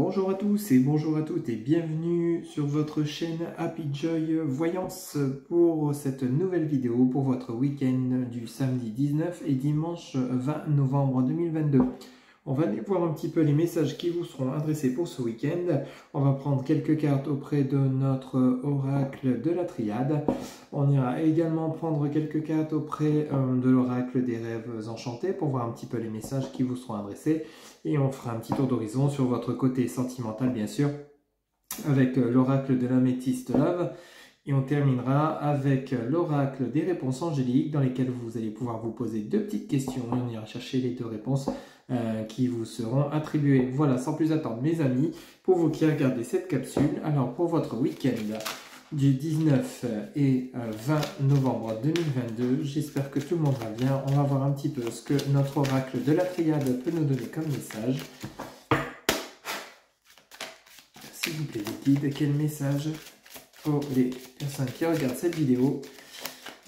Bonjour à tous et bonjour à toutes et bienvenue sur votre chaîne Happy Joy Voyance pour cette nouvelle vidéo pour votre week-end du samedi 19 et dimanche 20 novembre 2022. On va aller voir un petit peu les messages qui vous seront adressés pour ce week-end. On va prendre quelques cartes auprès de notre oracle de la triade. On ira également prendre quelques cartes auprès de l'oracle des rêves enchantés pour voir un petit peu les messages qui vous seront adressés. Et on fera un petit tour d'horizon sur votre côté sentimental, bien sûr, avec l'oracle de l'améthyste love. Et on terminera avec l'oracle des réponses angéliques dans lesquelles vous allez pouvoir vous poser deux petites questions. Et on ira chercher les deux réponses qui vous seront attribuées. Voilà, sans plus attendre, mes amis, pour vous qui regardez cette capsule, alors pour votre week-end du 19 et 20 novembre 2022, j'espère que tout le monde va bien. On va voir un petit peu ce que notre oracle de la triade peut nous donner comme message. S'il vous plaît, les guides, quel message pour les personnes qui regardent cette vidéo?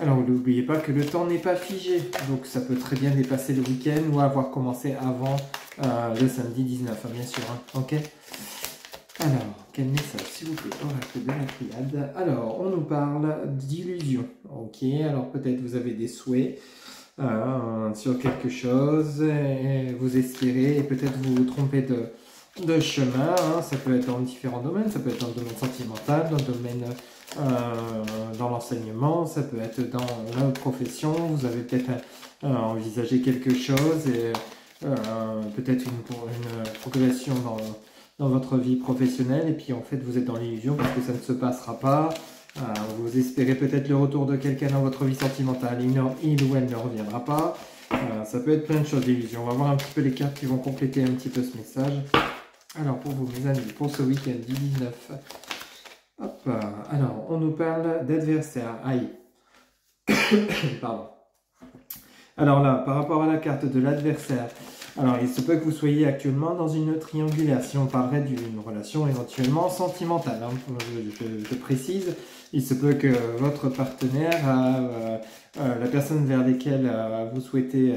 Alors, n'oubliez pas que le temps n'est pas figé, donc ça peut très bien dépasser le week-end ou avoir commencé avant le samedi 19, bien sûr, hein, ok? Alors, quel message, s'il vous plaît, oracle de la triade? Alors, on nous parle d'illusion, ok? Alors, peut-être vous avez des souhaits sur quelque chose, et vous espérez, et peut-être vous vous trompez de chemin, hein. Ça peut être dans différents domaines, ça peut être dans le domaine sentimental, dans le domaine dans l'enseignement, ça peut être dans la profession, vous avez peut-être envisagé quelque chose et peut-être une progression dans votre vie professionnelle et puis en fait vous êtes dans l'illusion parce que ça ne se passera pas. Vous espérez peut-être le retour de quelqu'un dans votre vie sentimentale, il ou elle ne reviendra pas. Ça peut être plein de choses d'illusion. On va voir un petit peu les cartes qui vont compléter un petit peu ce message. Alors pour vous mes amis, pour ce week-end du 19, hop, alors on nous parle d'adversaire. Aïe, pardon. Alors là, par rapport à la carte de l'adversaire, alors il se peut que vous soyez actuellement dans une triangulation. On parlerait d'une relation éventuellement sentimentale, hein. Je précise, il se peut que votre partenaire, la personne vers laquelle vous souhaitez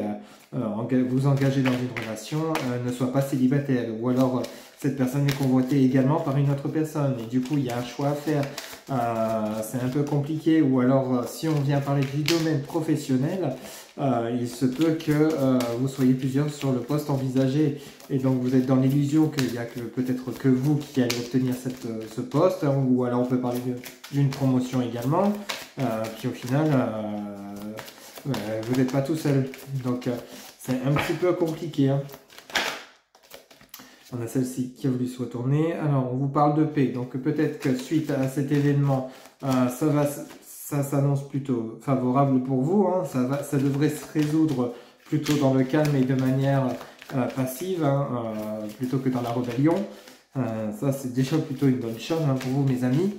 vous engager dans une relation, ne soit pas célibataire. Ou alors cette personne est convoitée également par une autre personne. Et du coup, il y a un choix à faire. C'est un peu compliqué. Ou alors, si on vient parler du domaine professionnel, il se peut que vous soyez plusieurs sur le poste envisagé et donc vous êtes dans l'illusion qu'il n'y a que peut-être que vous qui allez obtenir ce poste, hein, ou alors on peut parler d'une promotion également, puis au final vous n'êtes pas tout seul, donc c'est un petit peu compliqué, hein. On a celle-ci qui a voulu se retourner. Alors on vous parle de paix, donc peut-être que suite à cet événement ça s'annonce plutôt favorable pour vous, hein. Ça devrait se résoudre plutôt dans le calme et de manière passive, hein, plutôt que dans la rébellion. Ça, c'est déjà plutôt une bonne chose, hein, pour vous, mes amis.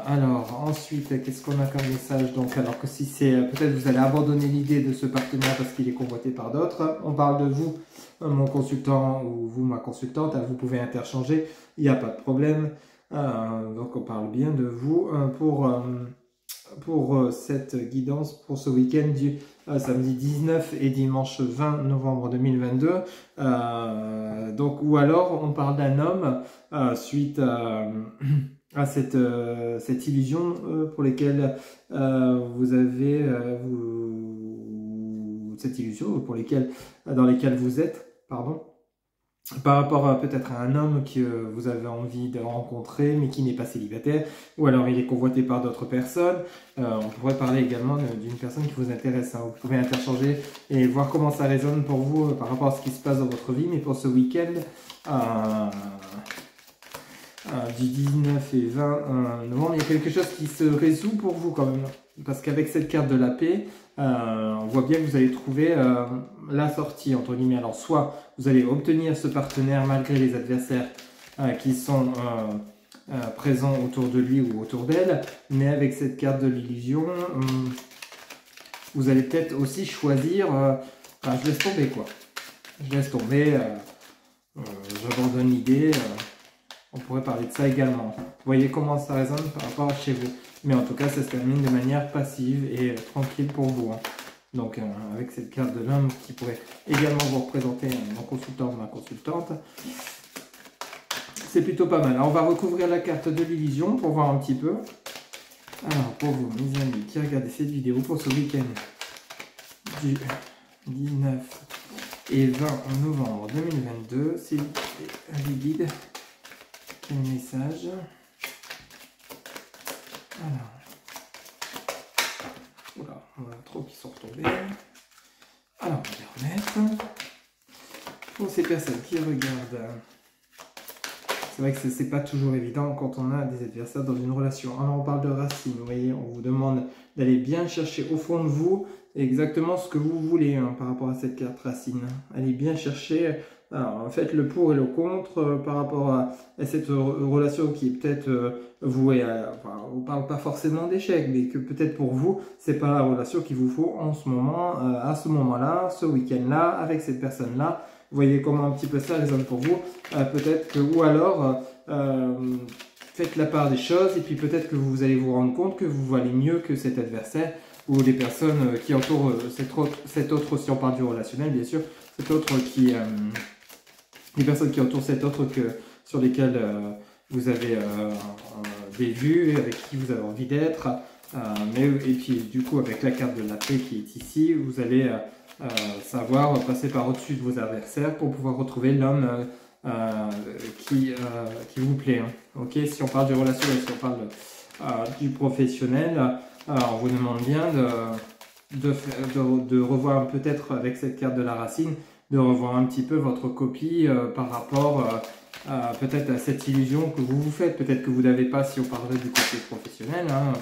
Alors, ensuite, qu'est-ce qu'on a comme message? Donc, alors que si c'est peut-être vous allez abandonner l'idée de ce partenaire parce qu'il est convoité par d'autres. On parle de vous, mon consultant, ou vous, ma consultante. Vous pouvez interchanger, il n'y a pas de problème. Donc, on parle bien de vous pour cette guidance pour ce week-end du samedi 19 et dimanche 20 novembre 2022. Donc, ou alors on parle d'un homme suite à cette illusion pour lesquelles vous avez cette illusion pour lesquelles dans lesquelles vous êtes, pardon. Par rapport peut-être à un homme que vous avez envie de rencontrer mais qui n'est pas célibataire, ou alors il est convoité par d'autres personnes. On pourrait parler également d'une personne qui vous intéresse, hein. Vous pouvez interchanger et voir comment ça résonne pour vous par rapport à ce qui se passe dans votre vie. Mais pour ce week-end du 19 et 20 novembre, il y a quelque chose qui se résout pour vous quand même. Parce qu'avec cette carte de la paix, on voit bien que vous allez trouver la sortie, entre guillemets. Alors, soit vous allez obtenir ce partenaire malgré les adversaires qui sont présents autour de lui ou autour d'elle, mais avec cette carte de l'illusion, vous allez peut-être aussi choisir, je laisse tomber, quoi. Je laisse tomber, j'abandonne l'idée. On pourrait parler de ça également. Vous voyez comment ça résonne par rapport à chez vous. Mais en tout cas, ça se termine de manière passive et tranquille pour vous, hein. Donc, avec cette carte de l'homme qui pourrait également vous représenter mon consultant ou ma consultante. c'est plutôt pas mal. Alors, on va recouvrir la carte de l'illusion pour voir un petit peu. Alors, pour vous, mes amis, qui regardez cette vidéo pour ce week-end du 19 et 20 novembre 2022, c'est les guides. Quel message? Alors, oula, on a trop qui sont retombés. Alors, on va les remettre. Pour ces personnes qui regardent, c'est vrai que c'est pas toujours évident quand on a des adversaires dans une relation. Alors, on parle de racines, vous voyez, on vous demande d'aller bien chercher au fond de vous exactement ce que vous voulez hein, par rapport à cette carte racine. Allez bien chercher, alors, faites le pour et le contre par rapport à cette relation qui est peut-être vouée à... Enfin, on ne parle pas forcément d'échec, mais que peut-être pour vous, c'est pas la relation qu'il vous faut en ce moment, à ce moment-là, ce week-end-là, avec cette personne-là. Vous voyez comment un petit peu ça résonne pour vous. Peut-être que, ou alors, faites la part des choses et puis peut-être que vous allez vous rendre compte que vous valez mieux que cet adversaire ou les personnes qui entourent cet autre, si on parle du relationnel, bien sûr, cet autre qui... les personnes qui entourent cet autre sur lesquelles vous avez des vues, avec qui vous avez envie d'être. Et puis, du coup, avec la carte de la paix qui est ici, vous allez... savoir passer par au-dessus de vos adversaires pour pouvoir retrouver l'homme qui vous plaît. Hein. Ok, si on parle du relationnel, si on parle du professionnel, on vous demande bien de revoir peut-être avec cette carte de la racine, de revoir un petit peu votre copie par rapport peut-être à cette illusion que vous vous faites. Peut-être que vous n'avez pas, si on parlerait du côté professionnel, hein,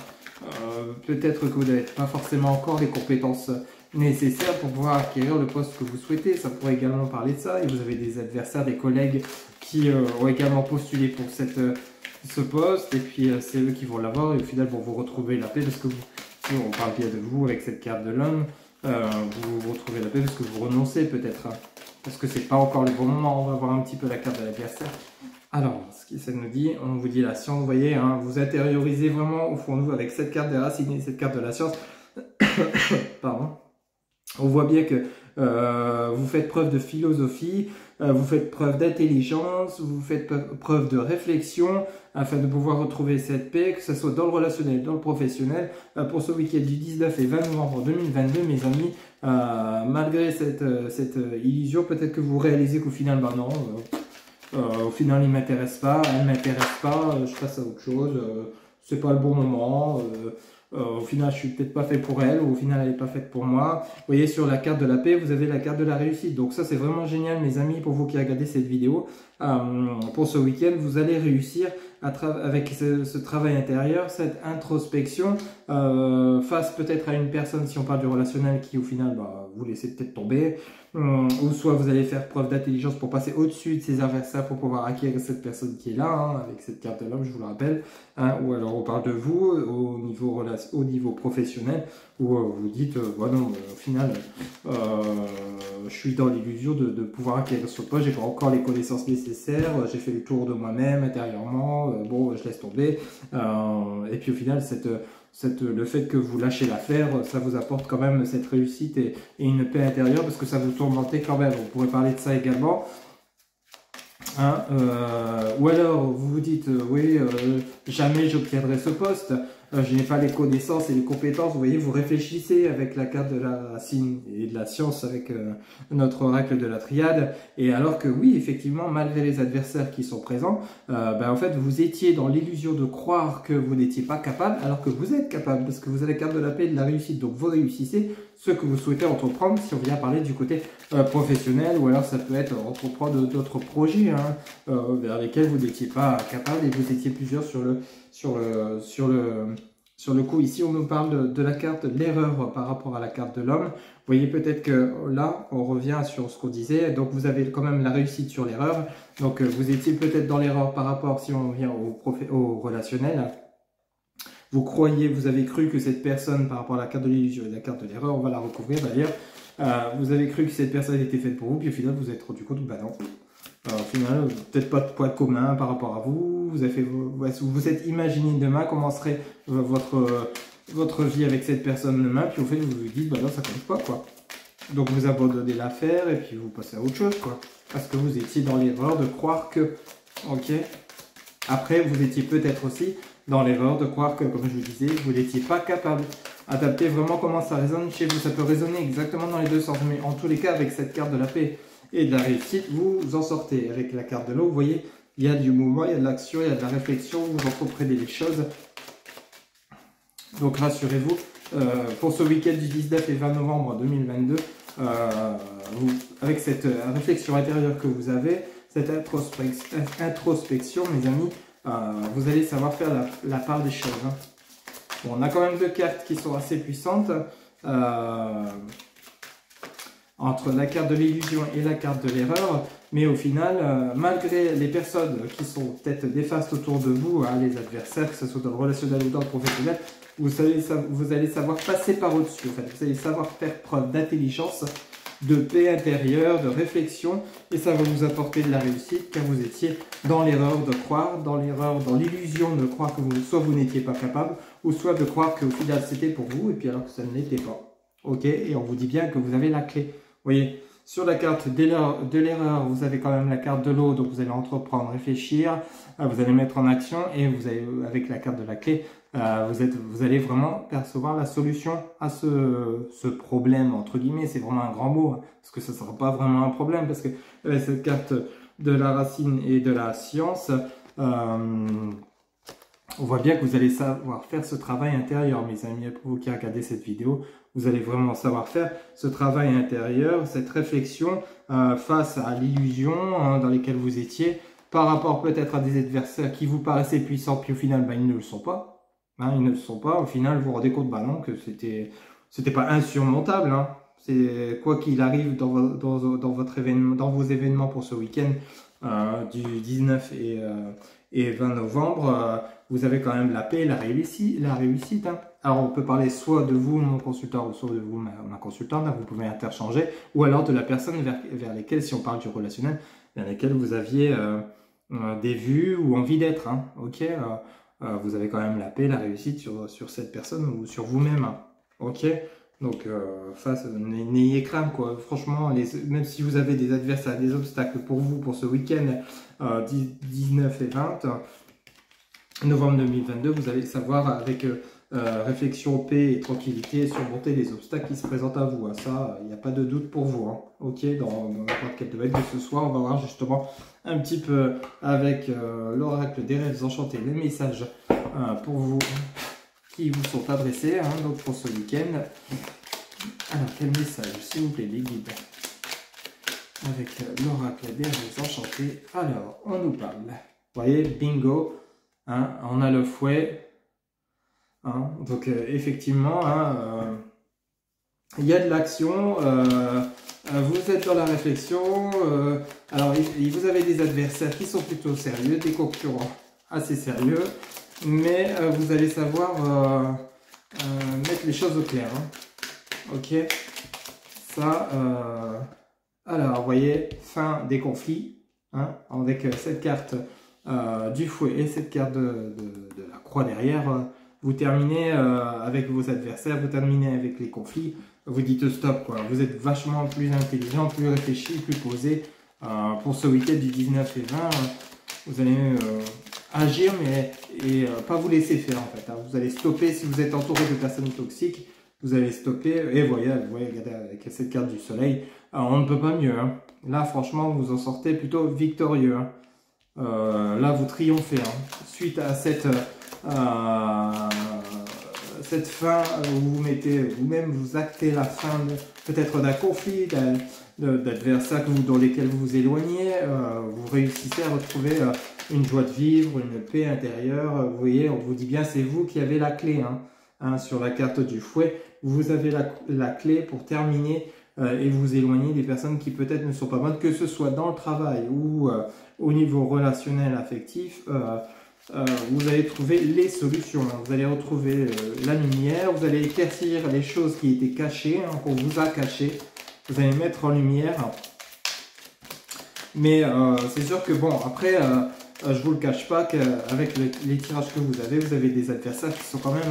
peut-être que vous n'avez pas forcément encore les compétences nécessaires pour pouvoir acquérir le poste que vous souhaitez. Ça pourrait également parler de ça. Et vous avez des adversaires, des collègues qui ont également postulé pour ce poste. Et puis c'est eux qui vont l'avoir. Et au final vont vous retrouver la paix parce que si on parle bien de vous avec cette carte de l'homme, vous retrouvez la paix parce que vous renoncez peut-être. Hein, parce que c'est pas encore le bon moment. On va voir un petit peu la carte de l'adversaire. Alors, ce que ça nous dit, on vous dit la science, vous voyez, hein, vous intériorisez vraiment au fond de vous avec cette carte des racines et cette carte de la science. Pardon. On voit bien que vous faites preuve de philosophie, vous faites preuve d'intelligence, vous faites preuve de réflexion afin de pouvoir retrouver cette paix, que ce soit dans le relationnel, dans le professionnel. Pour ce week-end du 19 et 20 novembre 2022, mes amis, malgré cette illusion, peut-être que vous réalisez qu'au final, bah non, au final, il ne m'intéresse pas, elle ne m'intéresse pas, je passe à autre chose, c'est pas le bon moment. Au final, je suis peut-être pas fait pour elle, ou au final, elle n'est pas faite pour moi. Vous voyez, sur la carte de la paix, vous avez la carte de la réussite. Donc ça, c'est vraiment génial, mes amis, pour vous qui regardez cette vidéo. Pour ce week-end, vous allez réussir avec ce travail intérieur, cette introspection, face peut-être à une personne, si on parle du relationnel, qui au final, bah, vous laissez peut-être tomber. Ou soit vous allez faire preuve d'intelligence pour passer au-dessus de ses adversaires pour pouvoir acquérir cette personne qui est là, hein, avec cette carte de l'homme, je vous le rappelle. Hein, ou alors on parle de vous au niveau professionnel, où vous dites, non, au final, je suis dans l'illusion de pouvoir acquérir ce poste, j'ai pas encore les connaissances nécessaires, j'ai fait le tour de moi-même intérieurement, bon, je laisse tomber. Et puis au final, le fait que vous lâchez l'affaire, ça vous apporte quand même cette réussite et une paix intérieure parce que ça vous tourmentait quand même. On pourrait parler de ça également. Hein, ou alors vous vous dites oui, jamais j'obtiendrai ce poste, je n'ai pas les connaissances et les compétences. Vous voyez, vous réfléchissez avec la carte de la racine et de la science avec notre oracle de la triade, et alors que oui, effectivement, malgré les adversaires qui sont présents, en fait vous étiez dans l'illusion de croire que vous n'étiez pas capable, alors que vous êtes capable parce que vous avez la carte de la paix et de la réussite. Donc vous réussissez ce que vous souhaitez entreprendre, si on vient parler du côté professionnel, ou alors ça peut être entreprendre d'autres projets hein, vers lesquels vous n'étiez pas capable et vous étiez plusieurs sur le coup. Ici on nous parle de la carte de l'erreur par rapport à la carte de l'homme. Vous voyez peut-être que là on revient sur ce qu'on disait, donc vous avez quand même la réussite sur l'erreur, donc vous étiez peut-être dans l'erreur par rapport, si on vient au relationnel. Vous croyez, vous avez cru que cette personne, par rapport à la carte de l'illusion et la carte de l'erreur, on va la recouvrir d'ailleurs, vous avez cru que cette personne était faite pour vous, puis au final vous vous êtes rendu compte que bah non. Au final, peut-être pas de poids commun par rapport à vous, vous êtes imaginé demain comment serait votre vie avec cette personne demain, puis au fait vous vous dites bah non, ça compte pas quoi. Donc vous abandonnez l'affaire et puis vous passez à autre chose quoi. Parce que vous étiez dans l'erreur de croire que, ok, Après, vous étiez peut-être aussi dans l'erreur de croire que, comme je vous disais, vous n'étiez pas capable. Adaptez vraiment comment ça résonne chez vous. Ça peut résonner exactement dans les deux sens. Mais en tous les cas, avec cette carte de la paix et de la réussite, vous en sortez. Avec la carte de l'eau, vous voyez, il y a du mouvement, il y a de l'action, il y a de la réflexion. Vous entreprenez les choses. Donc rassurez-vous, pour ce week-end du 19 et 20 novembre 2022, avec cette réflexion intérieure que vous avez, cette introspection, mes amis, vous allez savoir faire la part des choses. Hein. Bon, on a quand même deux cartes qui sont assez puissantes. Entre la carte de l'illusion et la carte de l'erreur, mais au final, malgré les personnes qui sont peut-être néfastes autour de vous, hein, les adversaires, que ce soit dans le relationnel ou dans le professionnel, vous allez savoir passer par au-dessus. En fait. Vous allez savoir faire preuve d'intelligence, de paix intérieure, de réflexion, et ça va vous apporter de la réussite, car vous étiez dans l'erreur de croire, dans l'illusion de croire que soit vous n'étiez pas capable, ou soit de croire qu'au final c'était pour vous, et puis alors que ça ne l'était pas. Ok, et on vous dit bien que vous avez la clé. Vous voyez, sur la carte de l'erreur, vous avez quand même la carte de l'eau, donc vous allez entreprendre, réfléchir, vous allez mettre en action, et vous allez, avec la carte de la clé, vous allez vraiment percevoir la solution à ce problème, entre guillemets. C'est vraiment un grand mot, hein, parce que ça ne sera pas vraiment un problème, parce que cette carte de la racine et de la science, on voit bien que vous allez savoir faire ce travail intérieur, mes amis. Pour vous qui regardez cette vidéo, vous allez vraiment savoir faire ce travail intérieur, cette réflexion face à l'illusion dans laquelle vous étiez, par rapport peut-être à des adversaires qui vous paraissaient puissants, puis au final, ils ne le sont pas. Hein, ils ne le sont pas. Au final, vous vous rendez compte, non, que c'était pas insurmontable. Hein. C'est quoi qu'il arrive dans votre événement, dans vos événements pour ce week-end du 19 et 20 novembre, vous avez quand même la paix et la réussite. Hein. Alors, on peut parler soit de vous, mon consultant, ou soit de vous, ma consultante, hein, vous pouvez interchanger, ou alors de la personne vers lesquelles, si on parle du relationnel, vers lesquelles vous aviez des vues ou envie d'être. Hein. Ok, vous avez quand même la paix, la réussite sur cette personne ou sur vous-même. Hein. Ok, donc n'ayez crainte, quoi. Franchement, même si vous avez des adversaires, des obstacles pour vous, pour ce week-end 19 et 20 novembre 2022, vous allez savoir avec réflexion, paix et tranquillité surmonter les obstacles qui se présentent à vous. Hein. Ça, il n'y a pas de doute pour vous. Hein. Ok, dans n'importe quel domaine. Mais ce soir, on va voir justement un petit peu avec l'oracle des rêves enchantés, les messages pour vous qui vous sont adressés, hein, donc pour ce week-end. Alors, quel message, s'il vous plaît, les guides, avec l'oracle des rêves enchantés. Alors, on nous parle. Vous voyez, bingo, hein, on a le fouet. Hein, donc, effectivement, hein, il y a de l'action. Vous êtes dans la réflexion. Alors, vous avez des adversaires qui sont plutôt sérieux, des concurrents assez sérieux. Mais vous allez savoir mettre les choses au clair. Hein. Ok. Ça, alors, vous voyez, fin des conflits. Hein, avec cette carte du fouet et cette carte de la croix derrière. Vous terminez avec vos adversaires, vous terminez avec les conflits. Vous dites stop, quoi. Vous êtes vachement plus intelligent, plus réfléchi, plus posé. Pour ce week-end du 19 et 20, vous allez agir, mais pas vous laisser faire en fait. Hein. Vous allez stopper si vous êtes entouré de personnes toxiques. Vous allez stopper et vous voyez, regardez avec cette carte du soleil, on ne peut pas mieux. Hein. Là, franchement, vous en sortez plutôt victorieux. Hein. Là, vous triomphez hein. Suite à cette fin où vous mettez vous-même, vous actez la fin peut-être d'un conflit, d'adversaires dans lesquels vous vous éloignez. Vous réussissez à retrouver une joie de vivre, une paix intérieure. Vous voyez, on vous dit bien, c'est vous qui avez la clé. Hein. Hein, sur la carte du fouet, vous avez la clé pour terminer et vous éloigner des personnes qui peut-être ne sont pas bonnes, que ce soit dans le travail ou au niveau relationnel, affectif. Vous allez trouver les solutions. Vous allez retrouver la lumière, vous allez éclaircir les choses qui étaient cachées, hein, qu'on vous a cachées. Vous allez mettre en lumière. Mais c'est sûr que bon, après, je vous le cache pas qu'avec les tirages que vous avez des adversaires qui sont quand même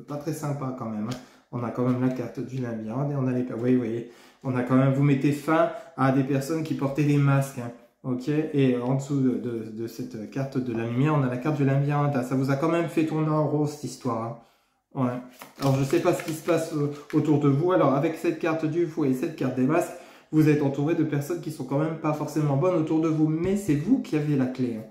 pas très sympas quand même. Hein. On a quand même la carte du labyrinthe et on a les... Oui, vous voyez, on a quand même... Vous mettez fin à des personnes qui portaient des masques. Hein. Ok, et en dessous de cette carte de la lumière, on a la carte du labyrinthe. Ça vous a quand même fait tourner en rond cette histoire. Hein. Ouais. Alors je sais pas ce qui se passe autour de vous. Alors avec cette carte du fou et cette carte des masques, vous êtes entouré de personnes qui sont quand même pas forcément bonnes autour de vous. Mais c'est vous qui avez la clé. Hein.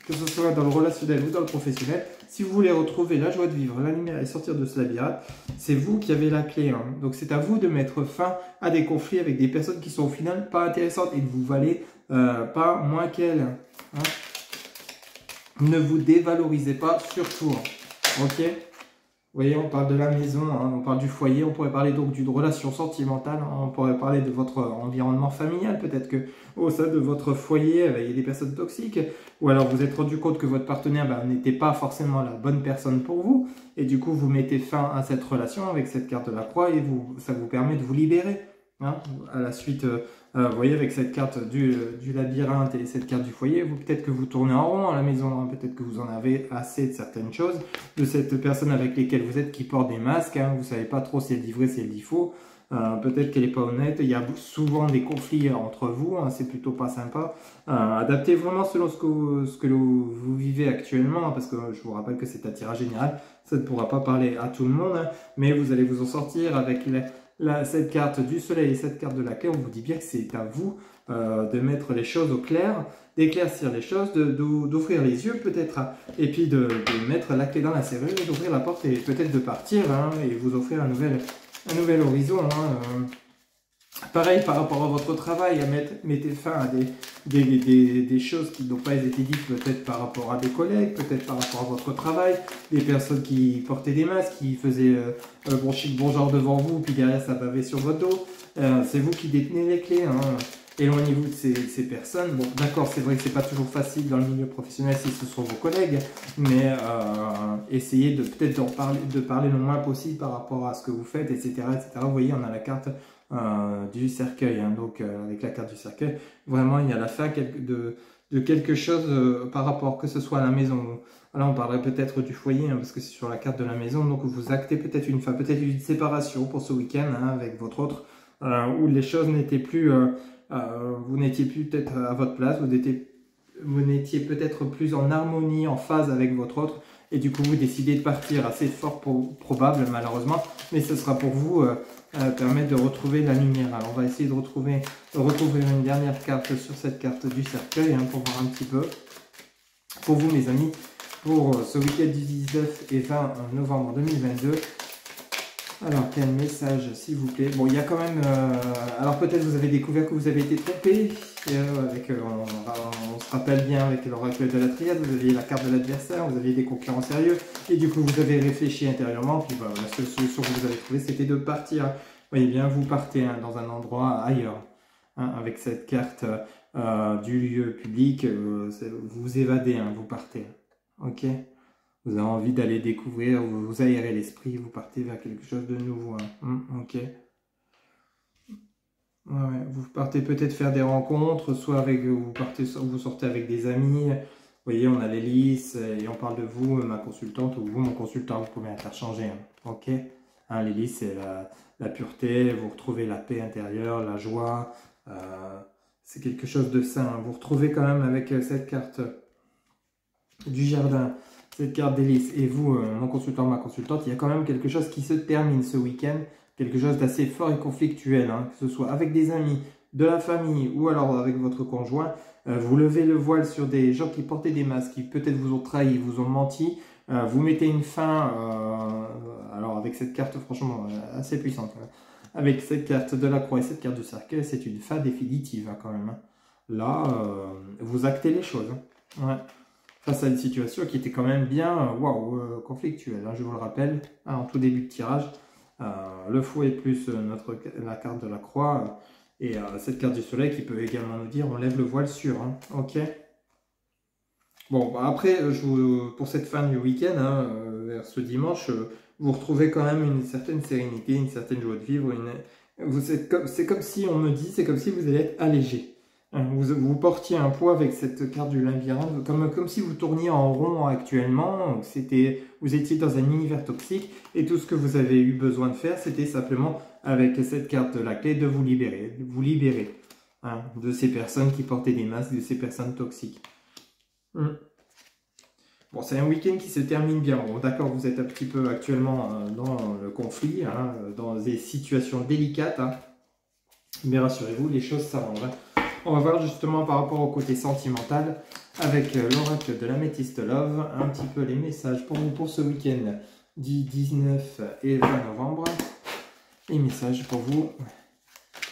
Que ce soit dans le relationnel ou dans le professionnel. Si vous voulez retrouver la joie de vivre, la lumière et sortir de ce labyrinthe, c'est vous qui avez la clé. Hein. Donc c'est à vous de mettre fin à des conflits avec des personnes qui sont au final pas intéressantes et de vous valer pas moins qu'elles. Hein. Ne vous dévalorisez pas surtout. Hein. Ok. Vous voyez, on parle de la maison, hein, on parle du foyer, on pourrait parler donc d'une relation sentimentale, hein, on pourrait parler de votre environnement familial, peut-être que au sein de votre foyer, il y a des personnes toxiques, ou alors vous êtes rendu compte que votre partenaire n'était pas forcément la bonne personne pour vous, et du coup vous mettez fin à cette relation avec cette carte de la croix, et ça vous permet de vous libérer. Hein, à la suite, vous voyez, avec cette carte du labyrinthe et cette carte du foyer, peut-être que vous tournez en rond à la maison, hein, peut-être que vous en avez assez de certaines choses, de cette personne avec laquelle vous êtes qui porte des masques, hein, vous ne savez pas trop si elle dit vrai, si elle dit faux, peut-être qu'elle n'est pas honnête, il y a souvent des conflits entre vous, hein, c'est plutôt pas sympa. Adaptez vraiment selon ce que vous vivez actuellement, hein, parce que je vous rappelle que c'est un tirage général, ça ne pourra pas parler à tout le monde, hein, mais vous allez vous en sortir avec cette carte du soleil et cette carte de la clé. On vous dit bien que c'est à vous de mettre les choses au clair, d'éclaircir les choses, d'ouvrir les yeux peut-être, et puis de mettre la clé dans la serrure, d'ouvrir la porte et peut-être de partir, hein, et vous offrir un nouvel horizon. Hein. Pareil par rapport à votre travail, mettez fin à des choses qui n'ont pas été dites peut-être par rapport à des collègues, peut-être par rapport à votre travail, des personnes qui portaient des masques, qui faisaient bon chic, bon genre devant vous, puis derrière ça bavait sur votre dos. C'est vous qui détenez les clés. Hein. Éloignez-vous de ces personnes. Bon, d'accord, c'est vrai que c'est pas toujours facile dans le milieu professionnel si ce sont vos collègues, mais essayez peut-être de parler le moins possible par rapport à ce que vous faites, etc., etc. Vous voyez, on a la carte du cercueil, hein, donc avec la carte du cercueil, vraiment il y a la fin de quelque chose par rapport, que ce soit à la maison. Là on parlerait peut-être du foyer, hein, parce que c'est sur la carte de la maison, donc vous actez peut-être une fin, peut-être une séparation pour ce week-end, hein, avec votre autre, où les choses n'étaient plus, vous n'étiez plus peut-être à votre place, vous n'étiez peut-être plus en harmonie, en phase avec votre autre, et du coup vous décidez de partir, assez fort probable malheureusement, mais ce sera pour vous permettre de retrouver la lumière. Alors on va essayer de recouvrir une dernière carte sur cette carte du cercueil, hein, pour voir un petit peu. Pour vous mes amis, pour ce week-end du 19 et 20 novembre 2022. Alors quel message s'il vous plaît. Bon, il y a quand même... alors peut-être vous avez découvert que vous avez été trompé. On se rappelle bien avec l'oracle de la triade, vous aviez la carte de l'adversaire, vous aviez des concurrents sérieux, et du coup vous avez réfléchi intérieurement, puis voilà, la seule solution que vous avez trouvée c'était de partir. Vous voyez bien, vous partez, hein, dans un endroit ailleurs, hein, avec cette carte du lieu public, vous évadez, hein, vous partez. Ok, vous avez envie d'aller découvrir, vous aérez l'esprit, vous partez vers quelque chose de nouveau. Hein. Ok. Ouais, vous partez peut-être faire des rencontres, soit avec vous sortez avec des amis. Vous voyez, on a l'hélice et on parle de vous, ma consultante, ou vous, mon consultant, vous pouvez interchanger. Hein. Ok, hein, l'hélice, c'est la pureté, vous retrouvez la paix intérieure, la joie. C'est quelque chose de sain. Vous retrouvez quand même avec cette carte du jardin, cette carte d'hélice, et vous, mon consultant, ma consultante, il y a quand même quelque chose qui se termine ce week-end. Quelque chose d'assez fort et conflictuel, hein, que ce soit avec des amis, de la famille ou alors avec votre conjoint. Vous levez le voile sur des gens qui portaient des masques, qui peut-être vous ont trahi, vous ont menti. Vous mettez une fin, alors avec cette carte franchement assez puissante, hein, avec cette carte de la croix et cette carte du cercueil, c'est une fin définitive, hein, quand même. Hein. Là, vous actez les choses. Hein. Ouais. Face à une situation qui était quand même bien conflictuelle, hein, je vous le rappelle, hein, en tout début de tirage. Le fouet plus la carte de la croix et cette carte du soleil qui peut également nous dire on lève le voile sur. Hein, ok. Bon, bah après, pour cette fin du week-end, hein, vers ce dimanche, vous retrouvez quand même une certaine sérénité, une certaine joie de vivre. C'est comme si on me dit, c'est comme si vous allez être allégé. Vous portiez un poids avec cette carte du labyrinthe, comme si vous tourniez en rond actuellement, vous étiez dans un univers toxique, et tout ce que vous avez eu besoin de faire, c'était simplement, avec cette carte de la clé, de vous libérer. hein, de ces personnes qui portaient des masques, de ces personnes toxiques. Bon, c'est un week-end qui se termine bien. Bon, d'accord, vous êtes un petit peu actuellement dans le conflit, hein, dans des situations délicates, hein, mais rassurez-vous, les choses s'arrangent. Hein. On va voir justement par rapport au côté sentimental avec l'oracle de l'Améthyste Love, un petit peu les messages pour vous pour ce week-end du 19 et 20 novembre. Les messages pour vous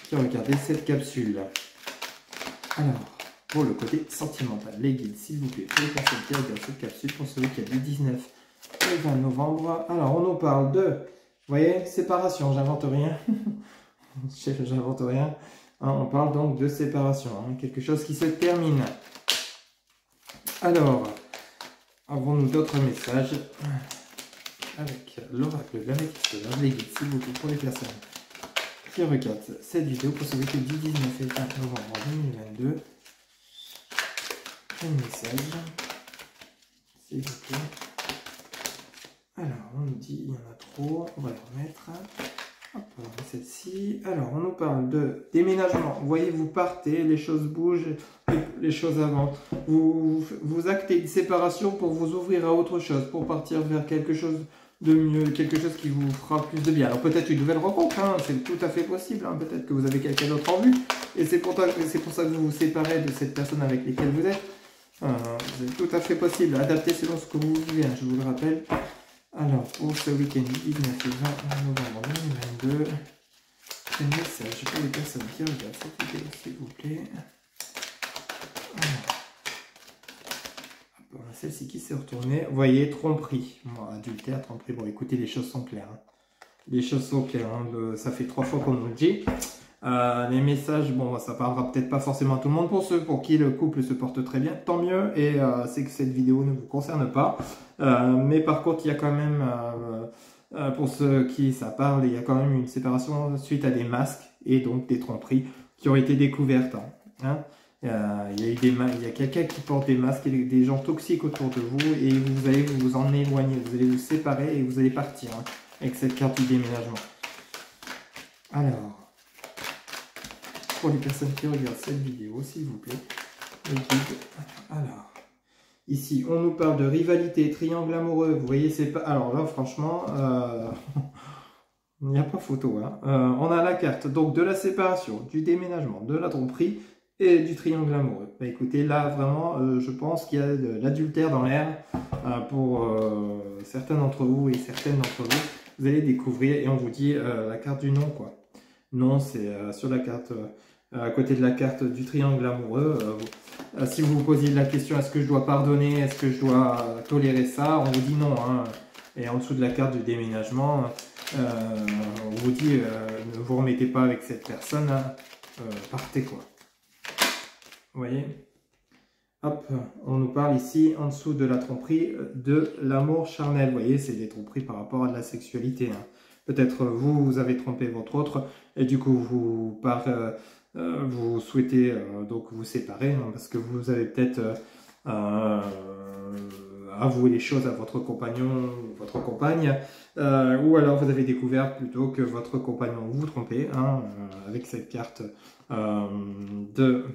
qui regardez cette capsule. Alors, pour le côté sentimental, les guides, s'il vous plaît, pour les personnes qui regardent cette capsule pour ce week-end du 19 et 20 novembre. Alors, on nous parle de, vous voyez, séparation, j'invente rien. J'invente rien. Hein, on parle donc de séparation, hein, quelque chose qui se termine. Alors, avons-nous d'autres messages avec l'oracle de l'Améthyste Love, les guides, s'il vous plaît, pour les personnes qui regardent cette vidéo pour ce week-end du 19 et 20 novembre 2022. Un message, s'il vous plaît. Alors, on nous dit, il y en a trop, on va les remettre. Hop, on va celle-ci. Alors, on nous parle de déménagement. Vous voyez, vous partez, les choses bougent, les choses avancent. Vous actez une séparation pour vous ouvrir à autre chose, pour partir vers quelque chose de mieux, quelque chose qui vous fera plus de bien. Alors, peut-être une nouvelle rencontre, hein, c'est tout à fait possible. Hein, peut-être que vous avez quelqu'un d'autre en vue, et c'est pour ça que vous vous séparez de cette personne avec laquelle vous êtes. C'est tout à fait possible, adapté selon ce que vous vivez, hein, je vous le rappelle. Alors, pour ce week-end du 19 et 20 novembre 2022, un message pour les personnes qui regardent cette vidéo, s'il vous plaît. Bon, celle-ci qui s'est retournée, vous voyez, tromperie. Bon, adultère, tromperie, bon écoutez, les choses sont claires. Hein. Les choses sont claires, hein. Ça fait 3 fois qu'on nous le dit. Les messages, bon, ça parlera peut-être pas forcément à tout le monde. Pour ceux pour qui le couple se porte très bien, tant mieux. Et c'est que cette vidéo ne vous concerne pas. Mais par contre, il y a quand même, pour ceux qui ça parle, il y a quand même une séparation suite à des masques et donc des tromperies qui ont été découvertes. Hein. Il y a quelqu'un qui porte des masques et des gens toxiques autour de vous et vous allez vous en éloigner, vous allez vous séparer et vous allez partir hein, avec cette carte du déménagement. Alors, pour les personnes qui regardent cette vidéo, s'il vous plaît, les guides. Alors, ici, on nous parle de rivalité, triangle amoureux. Vous voyez, c'est pas. Alors là, franchement, il n'y a pas photo. Hein. On a la carte donc de la séparation, du déménagement, de la tromperie et du triangle amoureux. Bah, écoutez, là, vraiment, je pense qu'il y a de l'adultère dans l'air pour certains d'entre vous et certaines d'entre vous. Vous allez découvrir et on vous dit la carte du non, quoi. Non, c'est sur la carte. À côté de la carte du triangle amoureux, si vous vous posiez la question est-ce que je dois pardonner, est-ce que je dois tolérer ça, on vous dit non. Hein. Et en dessous de la carte du déménagement, on vous dit ne vous remettez pas avec cette personne, hein, partez quoi. Vous voyez? Hop, on nous parle ici en dessous de la tromperie de l'amour charnel. Vous voyez, c'est des tromperies par rapport à de la sexualité. Hein. Peut-être vous avez trompé votre autre et du coup vous souhaitez donc vous séparer hein, parce que vous avez peut-être avoué les choses à votre compagnon ou votre compagne ou alors vous avez découvert plutôt que votre compagnon vous trompait hein, avec cette carte de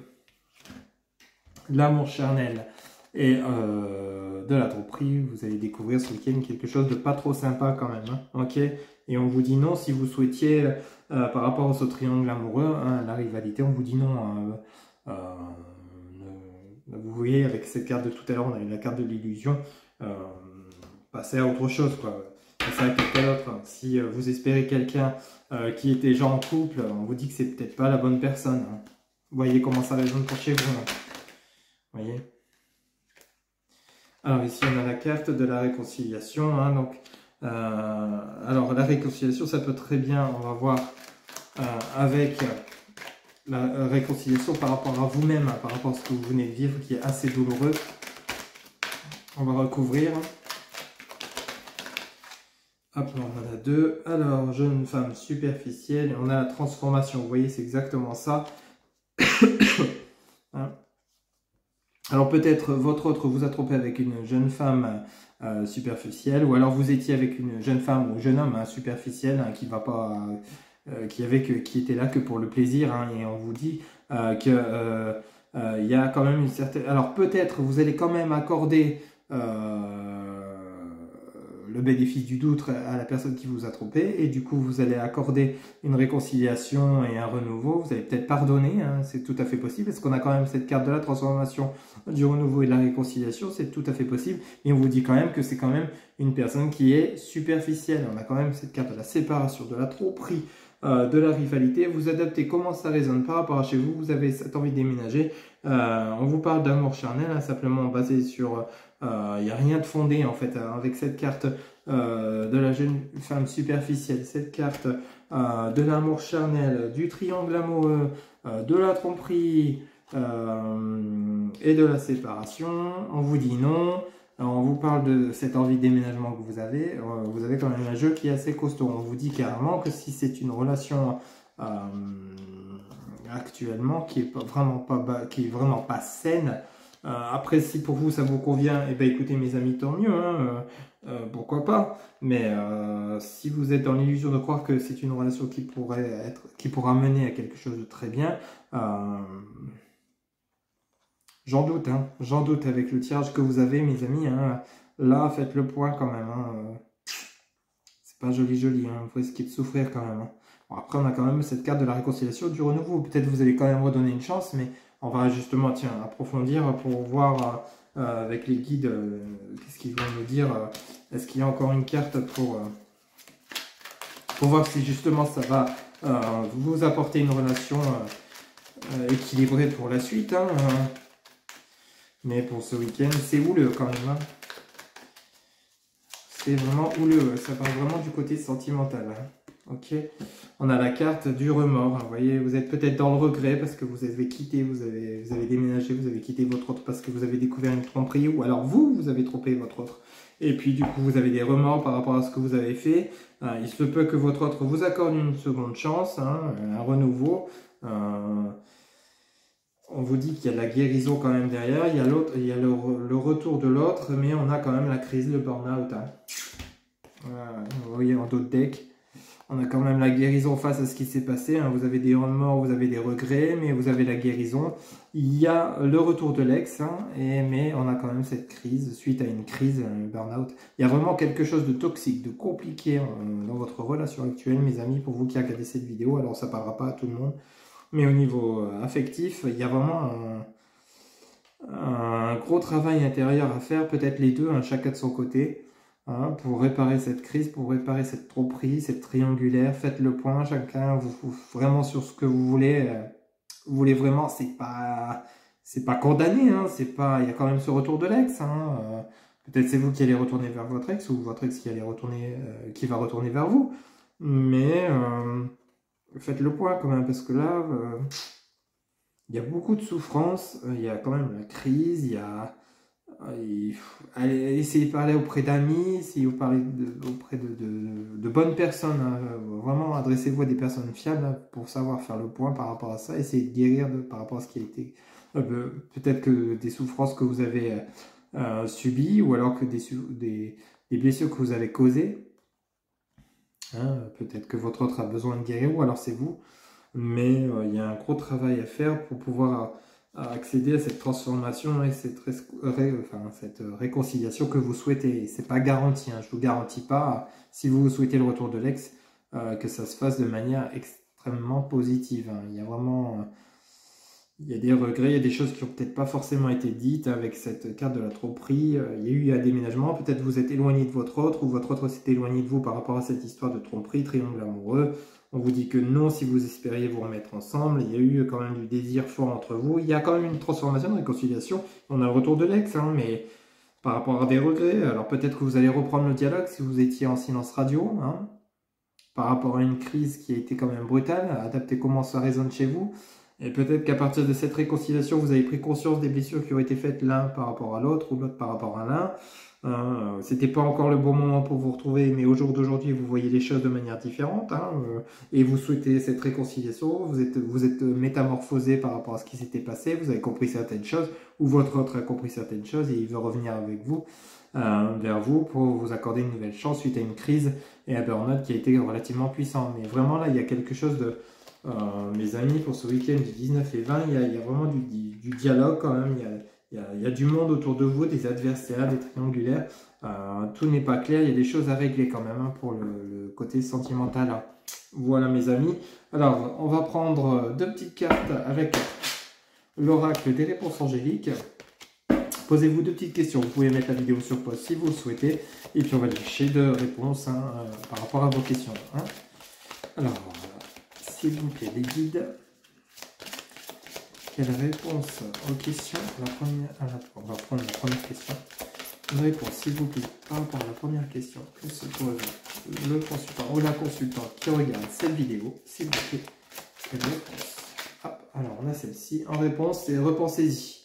l'amour charnel et de la tromperie. Vous allez découvrir ce week-end quelque chose de pas trop sympa quand même. Hein, ok. Et on vous dit non si vous souhaitiez, par rapport à ce triangle amoureux, hein, la rivalité, on vous dit non. Vous voyez, avec cette carte de tout à l'heure, on a eu la carte de l'illusion. Passez à autre chose, quoi. Passez à quelqu'un d'autre. Si vous espérez quelqu'un qui est déjà en couple, on vous dit que c'est peut-être pas la bonne personne. Hein. Vous voyez comment ça résonne pour chez vous. Hein. Vous voyez. Alors ici, on a la carte de la réconciliation. Hein, donc, alors la réconciliation, ça peut très bien, on va voir avec la réconciliation par rapport à vous-même, par rapport à ce que vous venez de vivre, qui est assez douloureux. On va recouvrir. Hop, on en a deux. Alors, jeune femme superficielle, et on a la transformation. Vous voyez, c'est exactement ça. Hein. Alors peut-être votre autre vous a trompé avec une jeune femme superficielle, ou alors vous étiez avec une jeune femme ou jeune homme superficiel hein, qui ne va pas qui était là que pour le plaisir, hein, et on vous dit que il y a quand même une certaine... Alors peut-être vous allez quand même accorder le bénéfice du doute à la personne qui vous a trompé, et du coup vous allez accorder une réconciliation et un renouveau, vous allez peut-être pardonner, hein, c'est tout à fait possible, parce qu'on a quand même cette carte de la transformation, du renouveau et de la réconciliation, c'est tout à fait possible, et on vous dit quand même que c'est quand même une personne qui est superficielle. On a quand même cette carte de la séparation, de la tromperie, de la rivalité. Vous adaptez comment ça résonne par rapport à chez vous, vous avez cette envie de déménager, on vous parle d'amour charnel, hein, simplement basé sur... Il n'y a rien de fondé en fait avec cette carte de la jeune femme superficielle, cette carte de l'amour charnel, du triangle amoureux, de la tromperie et de la séparation. On vous dit non, on vous parle de cette envie de déménagement que vous avez quand même un jeu qui est assez costaud. On vous dit carrément que si c'est une relation actuellement qui est vraiment pas saine, après, si pour vous ça vous convient, eh ben écoutez mes amis, tant mieux, hein, pourquoi pas. Mais si vous êtes dans l'illusion de croire que c'est une relation qui pourra mener à quelque chose de très bien, j'en doute, hein, j'en doute avec le tirage que vous avez, mes amis. Hein, là, faites le point quand même. Hein, c'est pas joli, hein, vous risquez de souffrir quand même. Hein. Bon, après, on a quand même cette carte de la réconciliation, du renouveau. Peut-être vous allez quand même redonner une chance, mais on va justement approfondir pour voir avec les guides qu'est-ce qu'ils vont nous dire. Est-ce qu'il y a encore une carte pour voir si justement ça va vous apporter une relation équilibrée pour la suite. Hein, mais pour ce week-end, c'est houleux quand même. Hein. C'est vraiment houleux. Ça part vraiment du côté sentimental. Hein. Ok, on a la carte du remords. Vous voyez, vous êtes peut-être dans le regret parce que vous avez quitté, vous avez déménagé, vous avez quitté votre autre parce que vous avez découvert une tromperie, ou alors vous avez trompé votre autre. Et puis du coup, vous avez des remords par rapport à ce que vous avez fait. Il se peut que votre autre vous accorde une seconde chance, hein, un renouveau. On vous dit qu'il y a de la guérison quand même derrière. Il y a le retour de l'autre, mais on a quand même la crise, le burn-out. Hein. Vous voyez en d'autres decks. On a quand même la guérison face à ce qui s'est passé. Hein. Vous avez des remords, vous avez des regrets, mais vous avez la guérison. Il y a le retour de l'ex, hein, mais on a quand même cette crise, suite à une crise, un burn-out. Il y a vraiment quelque chose de toxique, de compliqué dans votre relation actuelle, mes amis, pour vous qui regardez cette vidéo. Alors, ça ne parlera pas à tout le monde, mais au niveau affectif, il y a vraiment un gros travail intérieur à faire, peut-être les deux, hein, chacun de son côté. Hein, pour réparer cette crise, pour réparer cette tromperie, cette triangulaire, faites le point, chacun vraiment sur ce que vous voulez. Vous voulez vraiment, c'est pas condamné, hein, il y a quand même ce retour de l'ex. Hein, peut-être c'est vous qui allez retourner vers votre ex, ou votre ex qui va retourner vers vous. Mais faites le point quand même, parce que là, il y a beaucoup de souffrance, il y a quand même la crise, il y a... Allez, essayez de parler auprès d'amis, essayez de parler auprès de bonnes personnes. Hein. Vraiment, adressez-vous à des personnes fiables pour savoir faire le point par rapport à ça. Essayez de guérir par rapport à ce qui a été... peut-être que des souffrances que vous avez subies, ou alors que des blessures que vous avez causées. Hein, peut-être que votre autre a besoin de guérir, ou alors c'est vous. Mais il y a un gros travail à faire pour pouvoir... à accéder à cette transformation et cette réconciliation que vous souhaitez. C'est pas garanti, hein. Je vous garantis pas, si vous souhaitez le retour de l'ex, que ça se fasse de manière extrêmement positive. Hein. Il y a vraiment il y a des regrets, il y a des choses qui n'ont peut-être pas forcément été dites avec cette carte de la tromperie. Il y a eu un déménagement, peut-être vous êtes éloigné de votre autre, ou votre autre s'est éloigné de vous par rapport à cette histoire de tromperie, triangle amoureux. On vous dit que non, si vous espériez vous remettre ensemble. Il y a eu quand même du désir fort entre vous. Il y a quand même une transformation, une réconciliation. On a le retour de l'ex, hein, mais par rapport à des regrets. Alors peut-être que vous allez reprendre le dialogue si vous étiez en silence radio, hein, par rapport à une crise qui a été quand même brutale. Adaptez comment ça résonne chez vous. Et peut-être qu'à partir de cette réconciliation, vous avez pris conscience des blessures qui ont été faites l'un par rapport à l'autre, ou l'autre par rapport à l'un. C'était pas encore le bon moment pour vous retrouver, mais au jour d'aujourd'hui, vous voyez les choses de manière différente, hein, et vous souhaitez cette réconciliation, vous êtes métamorphosé par rapport à ce qui s'était passé, vous avez compris certaines choses, ou votre autre a compris certaines choses et il veut revenir avec vous. vers vous pour vous accorder une nouvelle chance suite à une crise et un burn-out qui a été relativement puissant. Mais vraiment là, il y a quelque chose de... mes amis, pour ce week-end du 19 et 20, il y a vraiment du dialogue quand même, il y a du monde autour de vous, des adversaires, des triangulaires, tout n'est pas clair, il y a des choses à régler quand même pour le côté sentimental. Hein. Voilà mes amis, alors on va prendre 2 petites cartes avec l'oracle des réponses angéliques. Posez-vous 2 petites questions, vous pouvez mettre la vidéo sur pause si vous le souhaitez, et puis on va chercher 2 réponses par rapport à vos questions. Hein. Alors, s'il vous plaît, les guides, quelle réponse aux questions? On va prendre la première question. Une réponse, s'il vous plaît, par rapport à la première question que se pose le consultant ou la consultante qui regarde cette vidéo, s'il vous plaît, quelle réponse? Hop, alors on a celle-ci. En réponse, c'est repensez-y.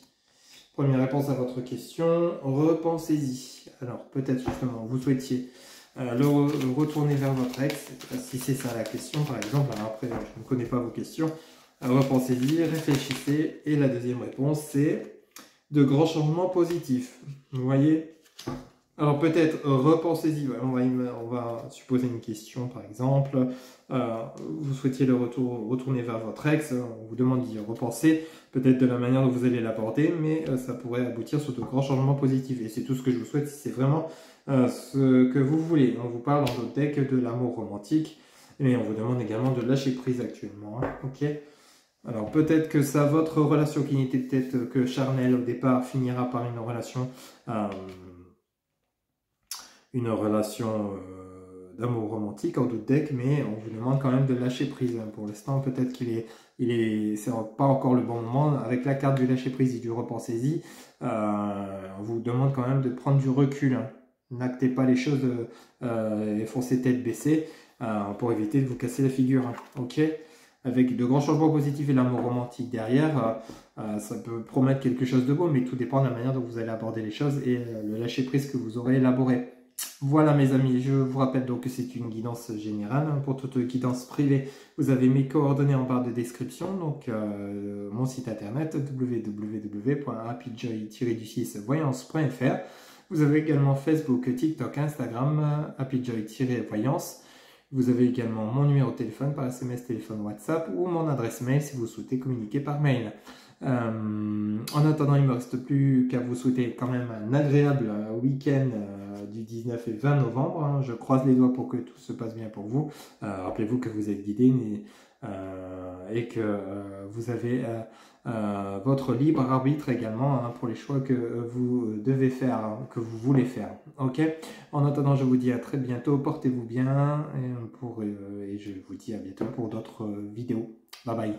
Première réponse à votre question, repensez-y. Alors, peut-être justement, vous souhaitiez le retourner vers votre ex, si c'est ça la question, par exemple. Alors après, je ne connais pas vos questions. Repensez-y, réfléchissez. Et la deuxième réponse, c'est de grands changements positifs. Vous voyez? Alors peut-être repensez-y. On va supposer une question, par exemple. Vous souhaitiez le retourner vers votre ex. On vous demande d'y repenser. Peut-être de la manière dont vous allez l'aborder, mais ça pourrait aboutir sur de grands changements positifs. Et c'est tout ce que je vous souhaite, si c'est vraiment ce que vous voulez. On vous parle dans notre deck de l'amour romantique, mais on vous demande également de lâcher prise actuellement. Hein, ok? Alors peut-être que ça, votre relation qui n'était peut-être que charnelle au départ, finira par une relation d'amour romantique en d'autres decks, mais on vous demande quand même de lâcher prise. Pour l'instant, peut-être c'est pas encore le bon moment. Avec la carte du lâcher prise et du repensez-y, on vous demande quand même de prendre du recul. Hein. N'actez pas les choses et foncez tête baissée pour éviter de vous casser la figure. Hein. Ok? Avec de grands changements positifs et l'amour romantique derrière, ça peut promettre quelque chose de beau, mais tout dépend de la manière dont vous allez aborder les choses et le lâcher prise que vous aurez élaboré. Voilà mes amis, je vous rappelle donc que c'est une guidance générale. Pour toute guidance privée, vous avez mes coordonnées en barre de description, donc mon site internet www.happyjoy-voyance.fr. Vous avez également Facebook, TikTok, Instagram, happyjoy-voyance. Vous avez également mon numéro de téléphone par SMS, téléphone, WhatsApp ou mon adresse mail si vous souhaitez communiquer par mail. En attendant, il ne me reste plus qu'à vous souhaiter quand même un agréable week-end du 19 et 20 novembre. Hein. Je croise les doigts pour que tout se passe bien pour vous. Rappelez-vous que vous êtes guidé et que vous avez votre libre arbitre également hein, pour les choix que vous devez faire, hein, que vous voulez faire. Ok. En attendant, je vous dis à très bientôt. Portez-vous bien et je vous dis à bientôt pour d'autres vidéos. Bye bye.